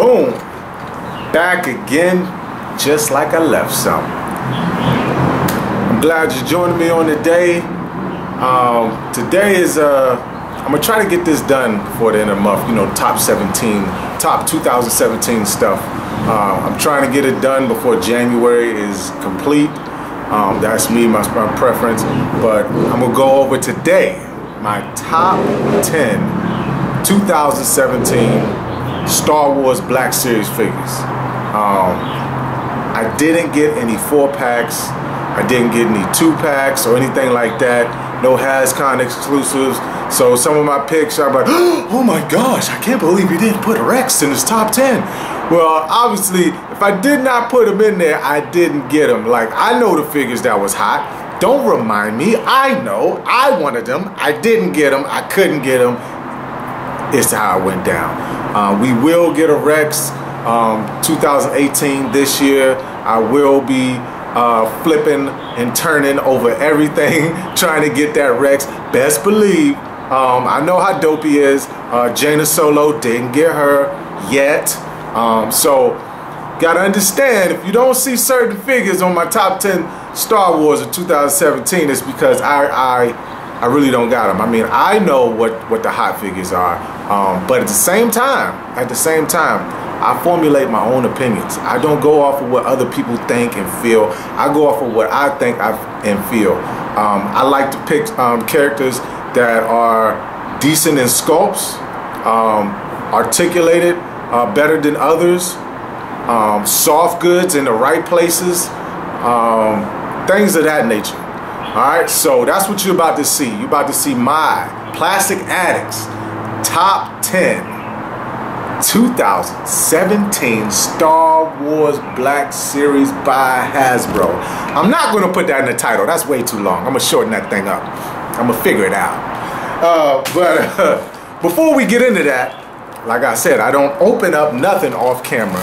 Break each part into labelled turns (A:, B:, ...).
A: Boom! Back again, just like I left some. I'm glad you joined me on the day. Today is, I'm gonna try to get this done before the end of the month, you know, top 2017 stuff. I'm trying to get it done before January is complete. That's me, my preference. But I'm gonna go over today my top 10 2017 Star Wars Black Series figures. I didn't get any 4-packs. I didn't get any 2-packs or anything like that. No HasCon exclusives. So some of my picks are like, oh my gosh, I can't believe he didn't put Rex in his top 10. Well, obviously, if I did not put him in there, I didn't get him. Like, I know the figures that was hot. Don't remind me. I know. I wanted them. I didn't get them. I couldn't get them. It's how it went down. We will get a Rex 2018 this year. I will be flipping and turning over everything trying to get that Rex. Best believe, I know how dope he is. Jaina Solo didn't get her yet. So gotta understand, if you don't see certain figures on my top 10 Star Wars of 2017, it's because I really don't got them. I mean, I know what the hot figures are, but at the same time, I formulate my own opinions. I don't go off of what other people think and feel. I go off of what I think and feel. I like to pick characters that are decent in sculpts, articulated better than others, soft goods in the right places, things of that nature. Alright, so that's what you're about to see. You're about to see my Plastic Addicts top 10 2017 Star Wars Black Series by Hasbro. I'm not going to put that in the title. That's way too long. I'm going to shorten that thing up. I'm going to figure it out. But before we get into that, like I said, I don't open up nothing off camera.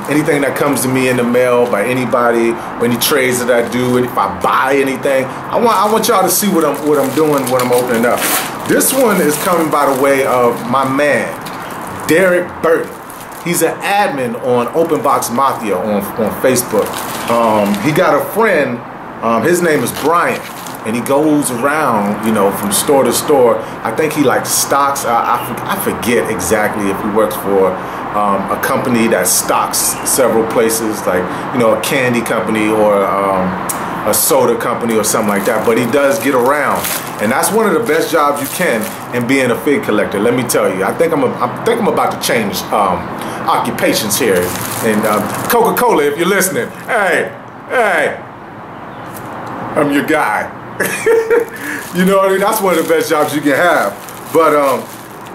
A: Anything that comes to me in the mail by anybody, or any trades that I do, and if I buy anything, I want y'all to see what I'm doing when I'm opening up. This one is coming by the way of my man, Derek Burton. He's an admin on Open Box Mafia on Facebook. He got a friend, his name is Brian, and he goes around, you know, from store to store. I think he like stocks, I forget exactly if he works for a company that stocks several places, like, you know, a candy company or a soda company or something like that. But he does get around, and that's one of the best jobs you can in being a fig collector. Let me tell you, I think I'm about to change occupations here. And Coca-Cola, if you're listening, hey, I'm your guy. You know what I mean? That's one of the best jobs you can have. But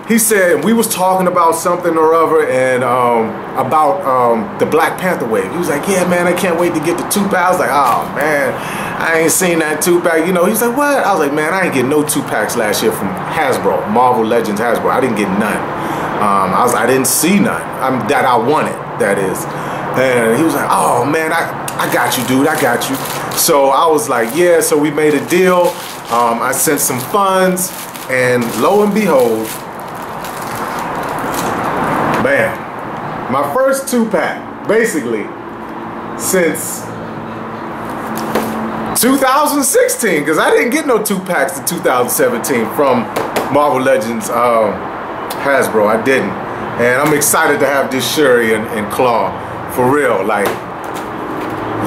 A: he said, we was talking about something or other, and about the Black Panther wave. He was like, yeah, man, I can't wait to get the 2-pack. I was like, oh, man, I ain't seen that 2-pack. You know, he's like, what? I was like, man, I ain't get no 2-packs last year from Hasbro, Marvel Legends Hasbro. I didn't get none. I didn't see none that I wanted, that is. And he was like, oh, man, I got you, dude. I got you. So I was like, yeah, so we made a deal. I sent some funds, and lo and behold, bam, my first 2-pack, basically, since 2016, because I didn't get no 2-packs in 2017 from Marvel Legends Hasbro. I didn't. And I'm excited to have this Shuri and Claw, for real, like,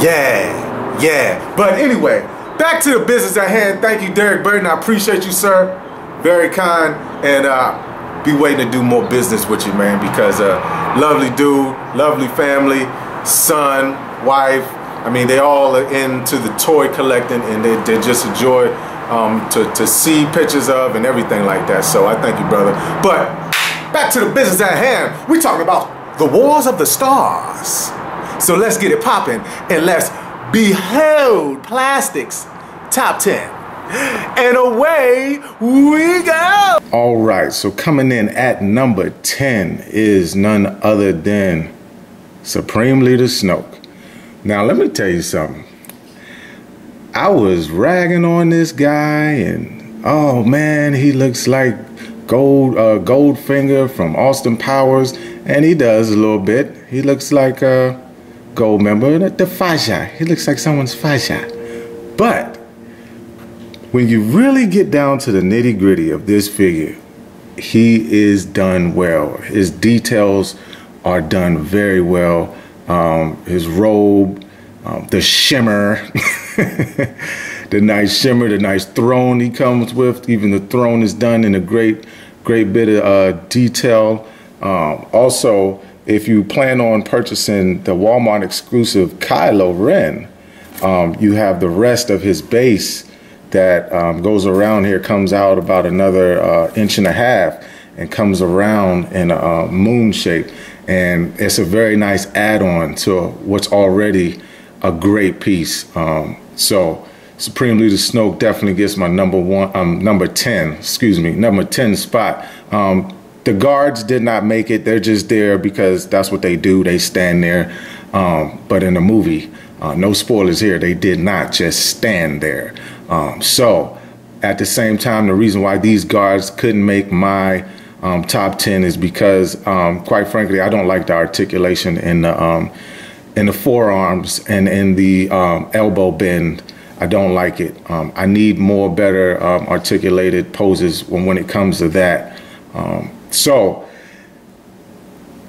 A: yeah. But anyway, back to the business at hand. Thank you, Derek Burton. I appreciate you, sir. Very kind. And be waiting to do more business with you, man, because lovely dude, lovely family, son, wife. I mean, they all are into the toy collecting, and they just enjoy to see pictures of and everything like that. So I thank you, brother. But back to the business at hand. We're talking about the Wars of the Stars. So let's get it popping, and let's behold Plastics top 10. And away we go. All right, so coming in at number 10 is none other than Supreme Leader Snoke. Now, let me tell you something. I was ragging on this guy, and oh man, he looks like Goldfinger from Austin Powers, and he does a little bit. He looks like a Gold member, the Faja. He looks like someone's Faja. But when you really get down to the nitty gritty of this figure, he is done well. His details are done very well. His robe, the shimmer, the nice shimmer, the nice throne he comes with. Even the throne is done in a great bit of detail. Also, if you plan on purchasing the Walmart exclusive Kylo Ren, you have the rest of his base that goes around here, comes out about another 1.5 inches and comes around in a moon shape. And it's a very nice add-on to what's already a great piece. So Supreme Leader Snoke definitely gets my number 10 spot. The guards did not make it. They're just there because that's what they do. They stand there. But in the movie, no spoilers here, they did not just stand there. So at the same time, the reason why these guards couldn't make my top 10 is because, quite frankly, I don't like the articulation in the forearms and in the elbow bend. I don't like it. I need more better articulated poses when it comes to that. So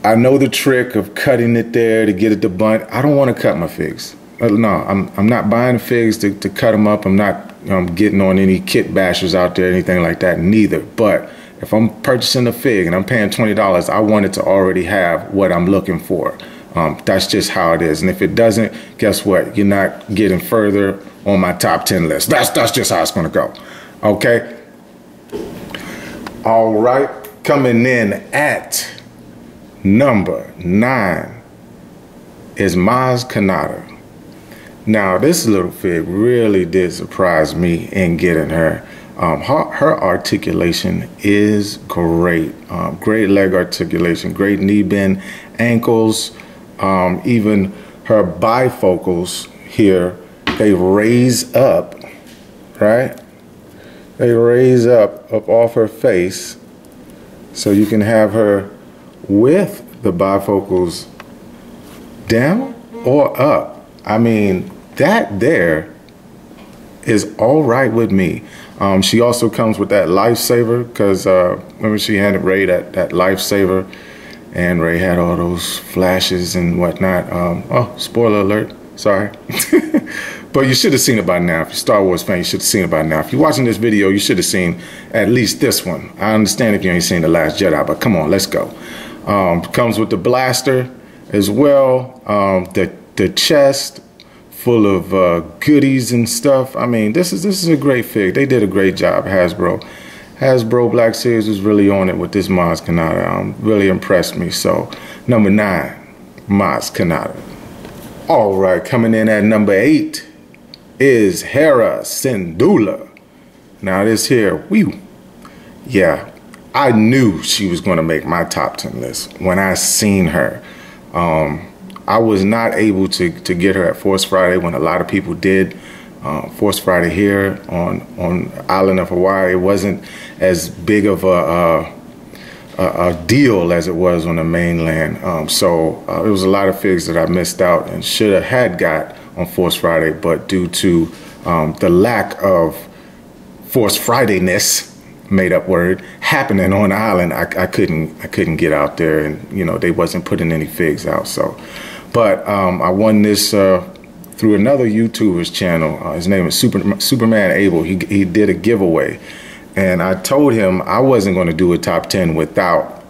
A: I know the trick of cutting it there to get it to bunt. I don't want to cut my figs. No, I'm not buying figs to cut them up. I'm not getting on any kit bashers out there, anything like that, neither. But if I'm purchasing a fig and I'm paying $20, I want it to already have what I'm looking for. That's just how it is. And if it doesn't, guess what? You're not getting further on my top 10 list. That's just how it's going to go. Okay? All right. Coming in at number 9 is Maz Kanata. Now, this little fig really did surprise me in getting her. Her articulation is great. Great leg articulation, great knee bend, ankles, even her bifocals here, they raise up, right? They raise up off her face. So you can have her with the bifocals down or up. I mean, that there is all right with me. She also comes with that lifesaver because remember she handed Ray that lifesaver, and Ray had all those flashes and whatnot. Oh, spoiler alert, sorry. But you should have seen it by now. If you're a Star Wars fan, you should have seen it by now. If you're watching this video, you should have seen at least this one. I understand if you ain't seen The Last Jedi, but come on, let's go. Comes with the blaster as well. The chest full of goodies and stuff. I mean, this is a great fig. They did a great job, Hasbro. Hasbro Black Series was really on it with this Maz Kanata. Really impressed me. So, number 9, Maz Kanata. All right, coming in at number 8 is Hera Syndulla. Now this here, yeah, I knew she was going to make my top 10 list when I seen her. I was not able to get her at Force Friday when a lot of people did. Force Friday here on island of Hawaii, it wasn't as big of a deal as it was on the mainland. So there was a lot of figs that I missed out and should have had got on Force Friday, but due to the lack of Force Friday-ness, made up word, happening on the island, I couldn't get out there, and you know they wasn't putting any figs out. So, but I won this through another YouTuber's channel. His name is Superman Abel. He did a giveaway, and I told him I wasn't going to do a top 10 without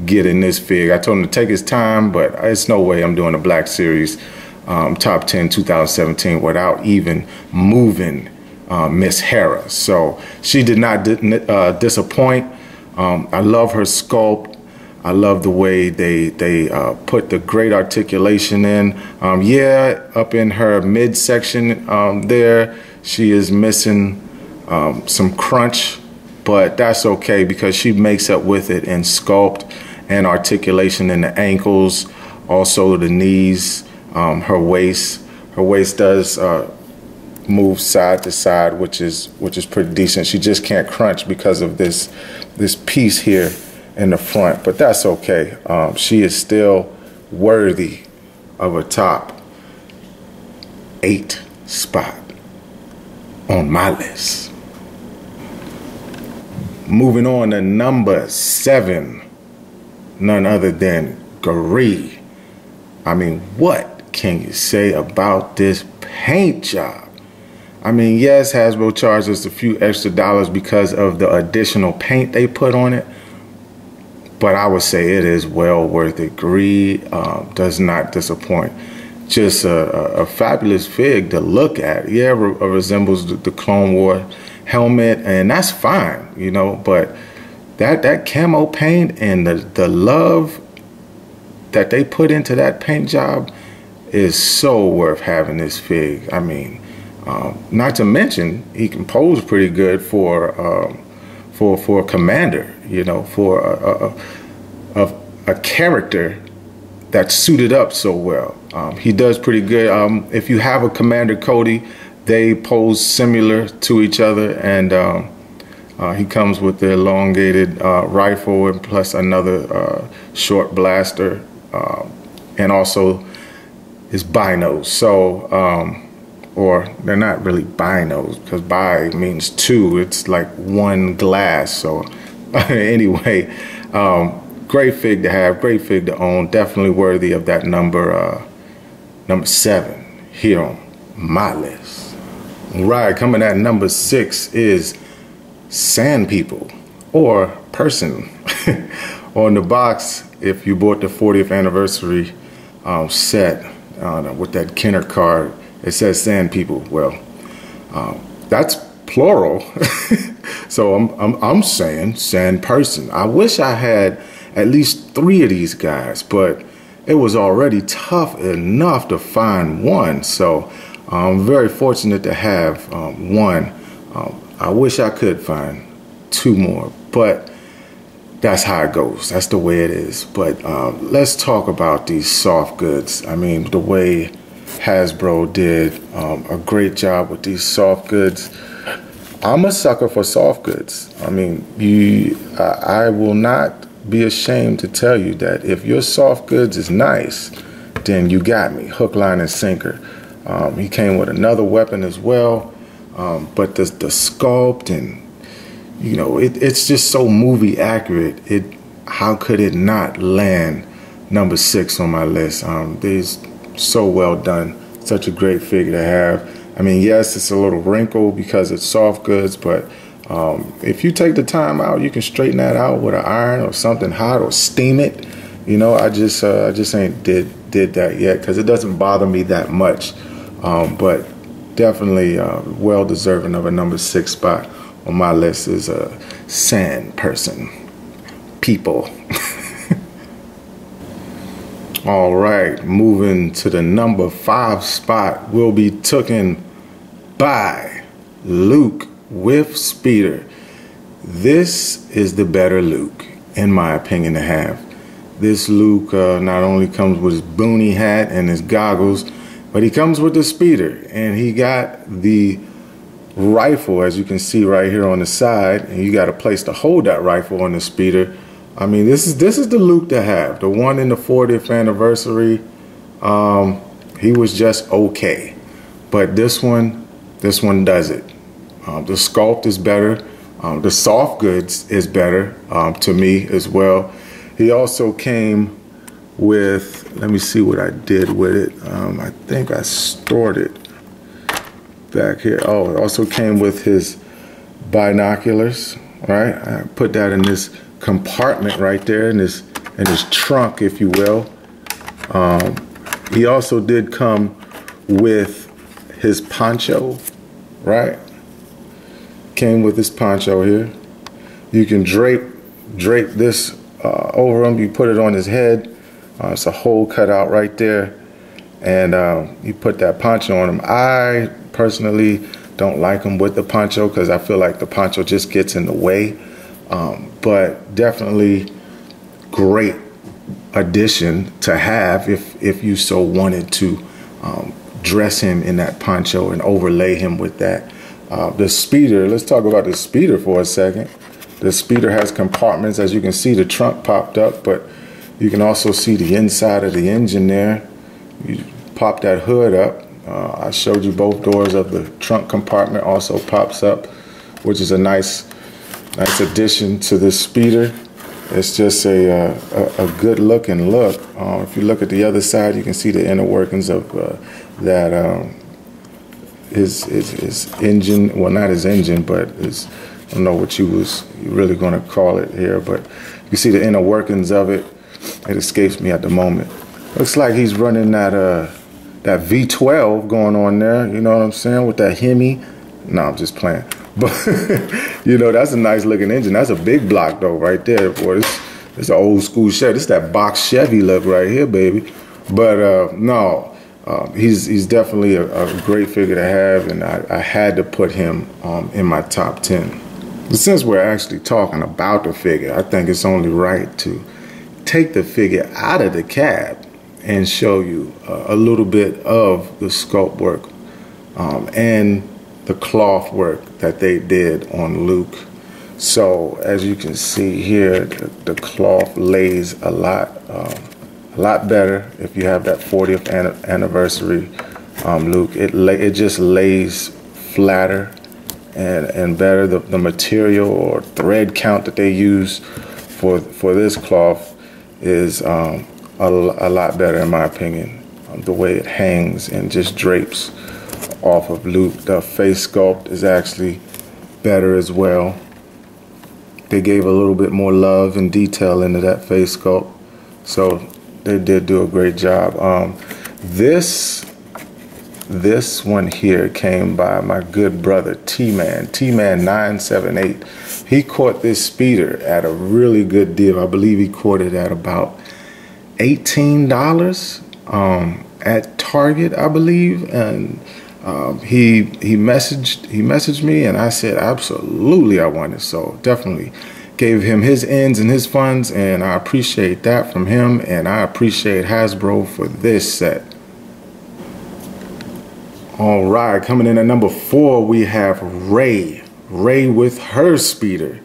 A: getting this fig. I told him to take his time, but it's no way I'm doing a Black Series top 10 2017 without even moving Miss Hera. So she did not disappoint. I love her sculpt. I love the way they put the great articulation in. Yeah, up in her midsection there, she is missing some crunch, but that's okay because she makes up with it in sculpt and articulation in the ankles, also the knees, her waist. Her waist does move side to side, which is pretty decent. She just can't crunch because of this piece here in the front, but that's okay. She is still worthy of a top 8 spot on my list. Moving on to number 7, none other than Greedo. I mean, what can you say about this paint job? I mean, yes, Hasbro charged us a few extra dollars because of the additional paint they put on it, but I would say it is well worth it. Greedo does not disappoint. Just a fabulous fig to look at. Yeah, resembles the Clone War helmet, and that's fine, you know, but that camo paint and the love that they put into that paint job is so worth having this fig. I mean, not to mention he can pose pretty good for a commander, you know, for a character that's suited up so well. He does pretty good. If you have a Commander Cody, they pose similar to each other, and he comes with the elongated rifle and plus another short blaster, and also his binos. So, or they're not really binos, because bi means 2. It's like 1 glass. So anyway, great fig to have, great fig to own. Definitely worthy of that number 7 here on my list. All right, coming at number 6 is Sand People, or Person. On the box, if you bought the 40th anniversary set with that Kenner card, it says Sand People. Well, that's plural. So I'm saying Sand Person. I wish I had at least 3 of these guys, but it was already tough enough to find one. So I'm very fortunate to have one. I wish I could find 2 more, but that's how it goes. That's the way it is. But let's talk about these soft goods. I mean, the way Hasbro did a great job with these soft goods. I'm a sucker for soft goods. I mean, I will not be ashamed to tell you that if your soft goods is nice, then you got me, hook, line, and sinker. He came with another weapon as well, but the sculpt and, you know, it's just so movie accurate. How could it not land number 6 on my list? These so well done, such a great figure to have. I mean, yes, it's a little wrinkled because it's soft goods, but if you take the time out, you can straighten that out with an iron or something hot, or steam it. You know, I just ain't did that yet because it doesn't bother me that much. But definitely well deserving of a number 6 spot on my list is a Sand Person. People. All right, moving to the number 5 spot, will be taken by Luke with Speeder. This is the better Luke, in my opinion, to have. This Luke not only comes with his boonie hat and his goggles, but he comes with the speeder, and he got the rifle, as you can see right here on the side, and you got a place to hold that rifle on the speeder. I mean, this is the Luke to have. The one in the 40th anniversary, he was just okay, but this one does it. The sculpt is better. The soft goods is better to me as well. He also came with, let me see what I did with it. I think I stored it back here. Oh, it also came with his binoculars, right? I put that in this compartment right there, in his trunk, if you will. He also did come with his poncho, right? Came with this poncho here. You can drape this over him. You put it on his head. It's a hole cut out right there, and you put that poncho on him. I personally don't like him with the poncho because I feel like the poncho just gets in the way, but definitely great addition to have if you so wanted to dress him in that poncho and overlay him with that. The speeder, let's talk about the speeder for a second. The speeder has compartments. As you can see, the trunk popped up, but you can also see the inside of the engine there. You pop that hood up. I showed you both doors of the trunk compartment also pops up, which is a nice addition to this speeder. It's just a good looking look. If you look at the other side, you can see the inner workings of his engine. Well, not his engine, but his, I don't know what you really going to call it here, but you see the inner workings of it. It escapes me at the moment. Looks like he's running that V12 going on there. You know what I'm saying, with that Hemi. No, I'm just playing. But you know, that's a nice looking engine. That's a big block though, right there. Boy, it's an old school Chevy. It's that box Chevy look right here, baby. But no, he's definitely a great figure to have, and I had to put him in my top 10. But since we're actually talking about the figure, I think it's only right to take the figure out of the cab and show you a little bit of the sculpt work and the cloth work that they did on Luke. So as you can see here, the cloth lays a lot better if you have that 40th anniversary Luke. It just lays flatter and better. The material or thread count that they use for this cloth is a lot better in my opinion. The way it hangs and just drapes off of Luke. The face sculpt is actually better as well. They gave a little bit more love and detail into that face sculpt, so they did do a great job. This one here came by my good brother T-Man 978. He caught this speeder at a really good deal. I believe he caught it at about $18 at Target, I believe, and he messaged me, and I said absolutely I want it. So definitely gave him his ends and his funds, and I appreciate that from him, and I appreciate Hasbro for this set. All right, coming in at number 4, we have Rey with her speeder.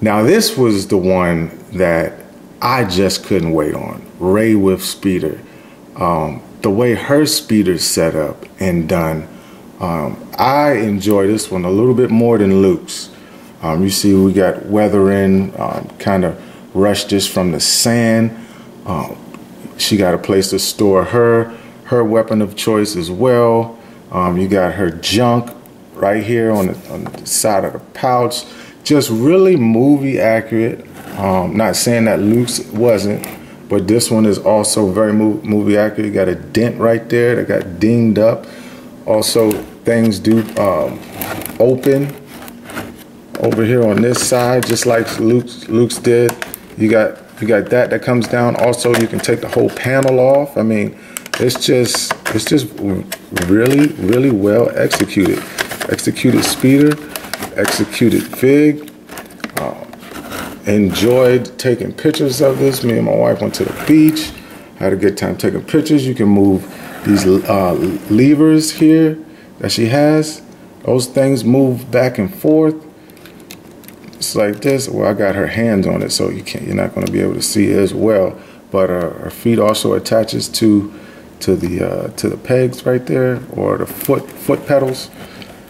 A: Now this was the one that I just couldn't wait on. Rey with speeder. The way her speeder's set up and done, I enjoy this one a little bit more than Luke's. You see we got weathering, kind of rushed this from the sand. She got a place to store her weapon of choice as well. You got her junk right here on the side of the pouch. Just really movie accurate. Not saying that Luke's wasn't, but this one is also very movie accurate. You got a dent right there that got dinged up. Also, things do open over here on this side, just like Luke's did. You got that comes down. Also, you can take the whole panel off. I mean, it's just really well executed. Executed speeder, executed fig. Enjoyed taking pictures of this. Me and my wife went to the beach. Had a good time taking pictures. You can move these levers here that she has. Those things move back and forth. It's like this. Well, I got her hands on it, so you're not going to be able to see it as well. But her feet also attaches to the pegs right there, or the foot pedals.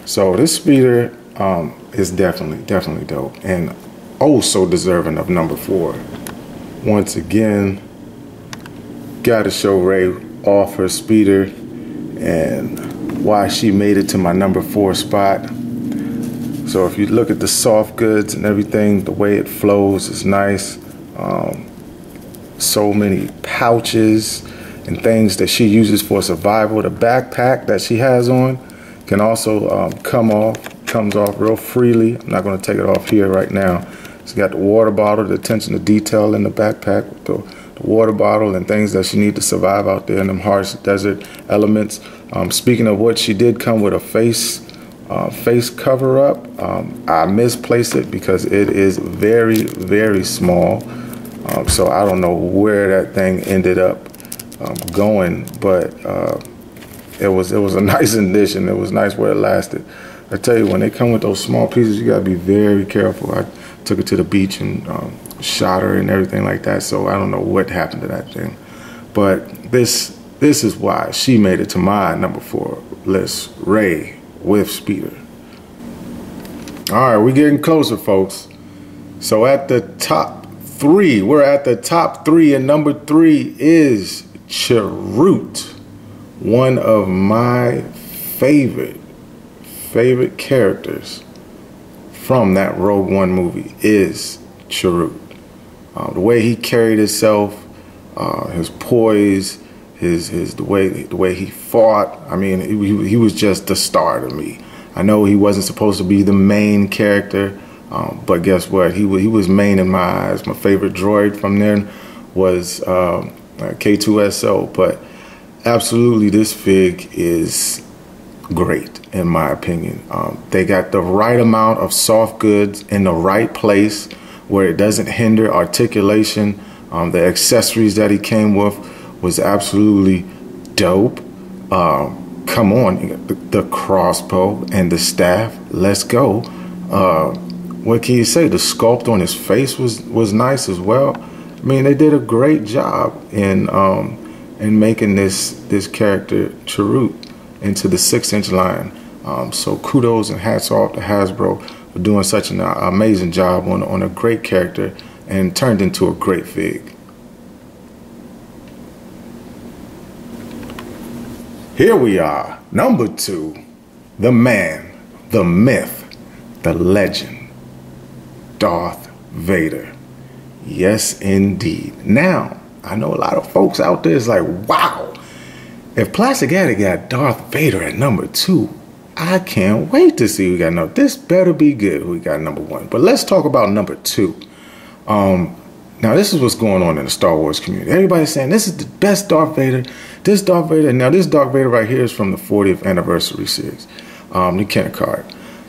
A: So this speeder is definitely dope, and oh so deserving of number 4. Once again, gotta show Rey off her speeder and why she made it to my number 4 spot. So if you look at the soft goods and everything, the way it flows is nice. So many pouches and things that she uses for survival. The backpack that she has on can also comes off real freely. I'm not going to take it off here right now. She's got the water bottle, the attention to detail in the backpack, with the water bottle and things that she needs to survive out there in them harsh desert elements. Speaking of what, she did come with a face cover up. I misplaced it because it is very small. So I don't know where that thing ended up going, but it was a nice addition. It was nice where it lasted. I tell you, when they come with those small pieces, you gotta be very careful. I took her to the beach and shot her and everything like that. So I don't know what happened to that thing. But this is why she made it to my number 4 list. Rey with Speeder. All right, we're getting closer, folks. So at the top 3, we're at the top 3, and number 3 is Shahrukh. One of my favorite characters from that Rogue One movie is Shahrukh. The way he carried himself, his poise, the way he fought. I mean, he was just the star to me. I know he wasn't supposed to be the main character, but guess what? He was main in my eyes. My favorite droid from then was K2SO, but absolutely this fig is great in my opinion. They got the right amount of soft goods in the right place where it doesn't hinder articulation. The accessories that he came with was absolutely dope. Come on, you got the crossbow and the staff. Let's go. What can you say? The sculpt on his face was nice as well. I mean, they did a great job in making this character Shahrukh into the 6-inch line. So kudos and hats off to Hasbro for doing such an amazing job on a great character and turned into a great fig. Here we are, number 2, the man, the myth, the legend, Darth Vader. Yes, indeed. Now, I know a lot of folks out there is like, wow, if Plastic Addict got Darth Vader at number 2, I can't wait to see who we got number. This better be good who we got number 1. But let's talk about number 2. Now, this is what's going on in the Star Wars community. Everybody's saying this is the best Darth Vader. This Darth Vader. Now, this Darth Vader right here is from the 40th anniversary series, the Kenner card.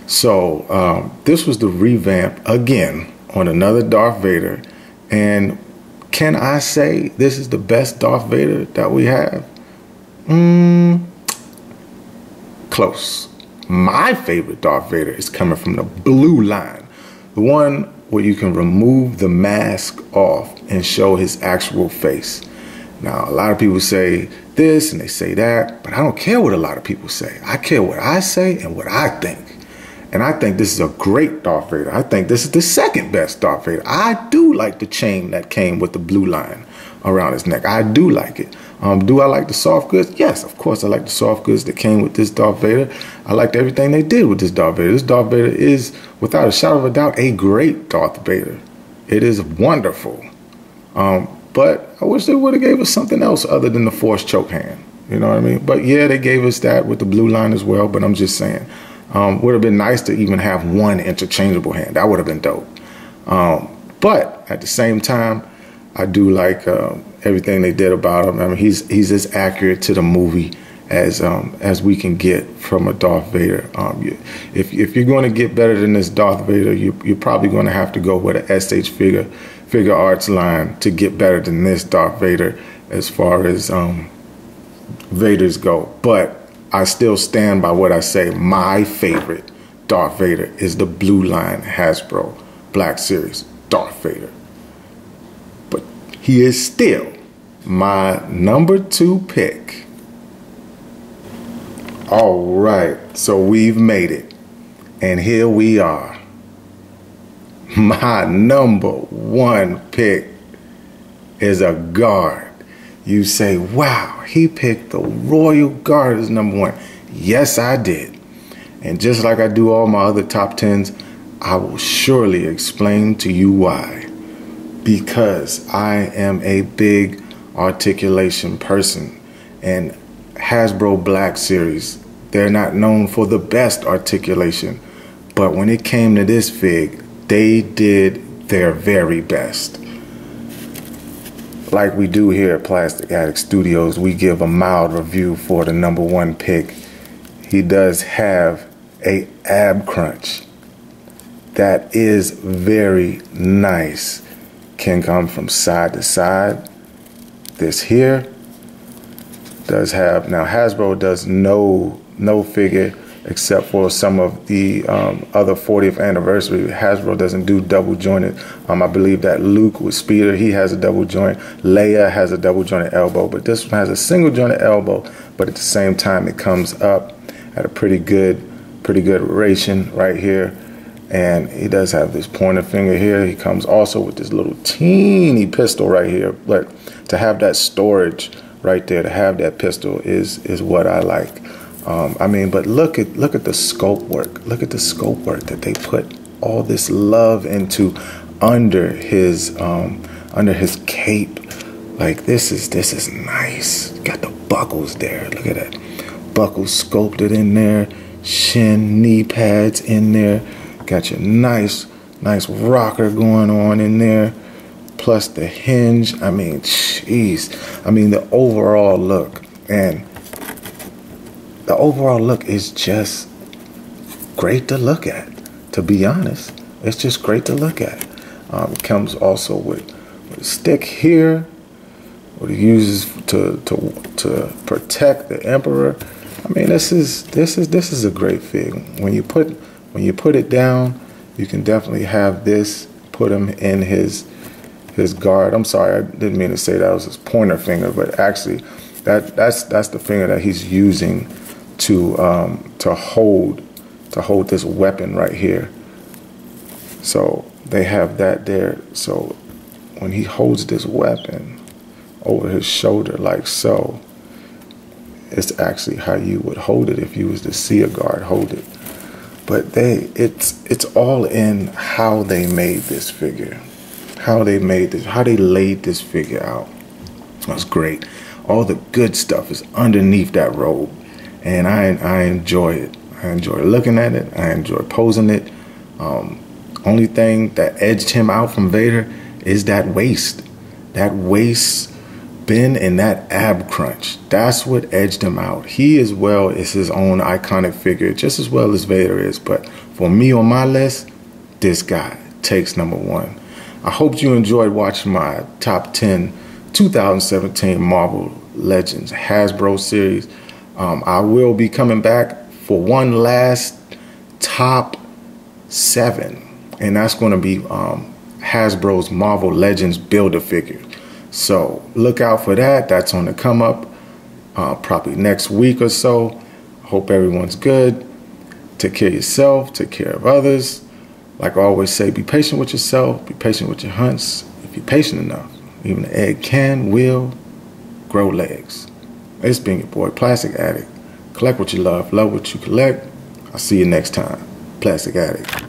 A: So this was the revamp again on another Darth Vader. And can I say this is the best Darth Vader that we have? Close. My favorite Darth Vader is coming from the blue line. The one where you can remove the mask off and show his actual face. Now, a lot of people say this and they say that, but I don't care what a lot of people say. I care what I say and what I think. And I think this is a great Darth Vader. I think this is the second best Darth Vader. I do like the chain that came with the blue line around his neck. I do like it. Do I like the soft goods? Yes, of course I like the soft goods that came with this Darth Vader. I liked everything they did with this Darth Vader. This Darth Vader is, without a shadow of a doubt, a great Darth Vader. It is wonderful. But I wish they would have gave us something else other than the Force choke hand. You know what I mean? But yeah, they gave us that with the blue line as well. But I'm just saying, would have been nice to even have one interchangeable hand. That would have been dope. But at the same time, I do like everything they did about him. I mean, he's as accurate to the movie as we can get from a Darth Vader. If you're going to get better than this Darth Vader, you're probably going to have to go with a SH figure arts line to get better than this Darth Vader as far as Vaders go. But I still stand by what I say. My favorite Darth Vader is the blue line Hasbro Black Series Darth Vader. But he is still my number 2 pick. All right, so we've made it. And here we are. My number 1 pick is a guard. You say, wow, he picked the Royal Guard as number 1. Yes, I did. And just like I do all my other top 10s, I will surely explain to you why. Because I am a big articulation person. And Hasbro Black Series, they're not known for the best articulation. But when it came to this fig, they did their very best. Like we do here at Plastic Addict Studios, we give a mild review for the number 1 pick. He does have a ab crunch that is very nice. Can come from side to side. This here does have, now Hasbro does no figure except for some of the other 40th anniversary. Hasbro doesn't do double jointed. I believe that Luke with Speeder, he has a double joint. Leia has a double jointed elbow, but this one has a single jointed elbow, but at the same time it comes up at a pretty good ration right here. And he does have this pointer finger here. He comes also with this little teeny pistol right here, but to have that storage right there, to have that pistol is what I like. I mean, but look at the scope work. Look at the scope work that they put all this love into under his cape. Like this is nice. Got the buckles there. Look at that. Buckles sculpted in there. Shin, knee pads in there. Got your nice rocker going on in there. Plus the hinge. I mean, jeez. I mean, the overall look. And the overall look is just great to look at, to be honest. It's just great to look at. It comes also with a stick here, what it uses to protect the Emperor. I mean, this is a great fig. When you put it down, you can definitely have this put him in his guard. I'm sorry, I didn't mean to say that was his pointer finger, but actually that's the finger that he's using to hold this weapon right here. So they have that there. So when he holds this weapon over his shoulder like so, it's actually how you would hold it if you was to see a guard hold it. But it's all in how they made this figure, how they laid this figure out. That's great. All the good stuff is underneath that robe. And I enjoy it. I enjoy looking at it. I enjoy posing it. Only thing that edged him out from Vader is that waist. That waist bend and that ab crunch. That's what edged him out. He as well is his own iconic figure, just as well as Vader is. But for me on my list, this guy takes #1. I hope you enjoyed watching my top 10 2017 Marvel Legends Hasbro series. I will be coming back for one last top 7, and that's going to be Hasbro's Marvel Legends Build-A-Figure. So look out for that. That's on the come up probably next week or so. Hope everyone's good. Take care of yourself. Take care of others. Like I always say, be patient with yourself. Be patient with your hunts. If you're patient enough, even an egg will grow legs. It's been your boy, Plastic Addict. Collect what you love what you collect. I'll see you next time. Plastic Addict.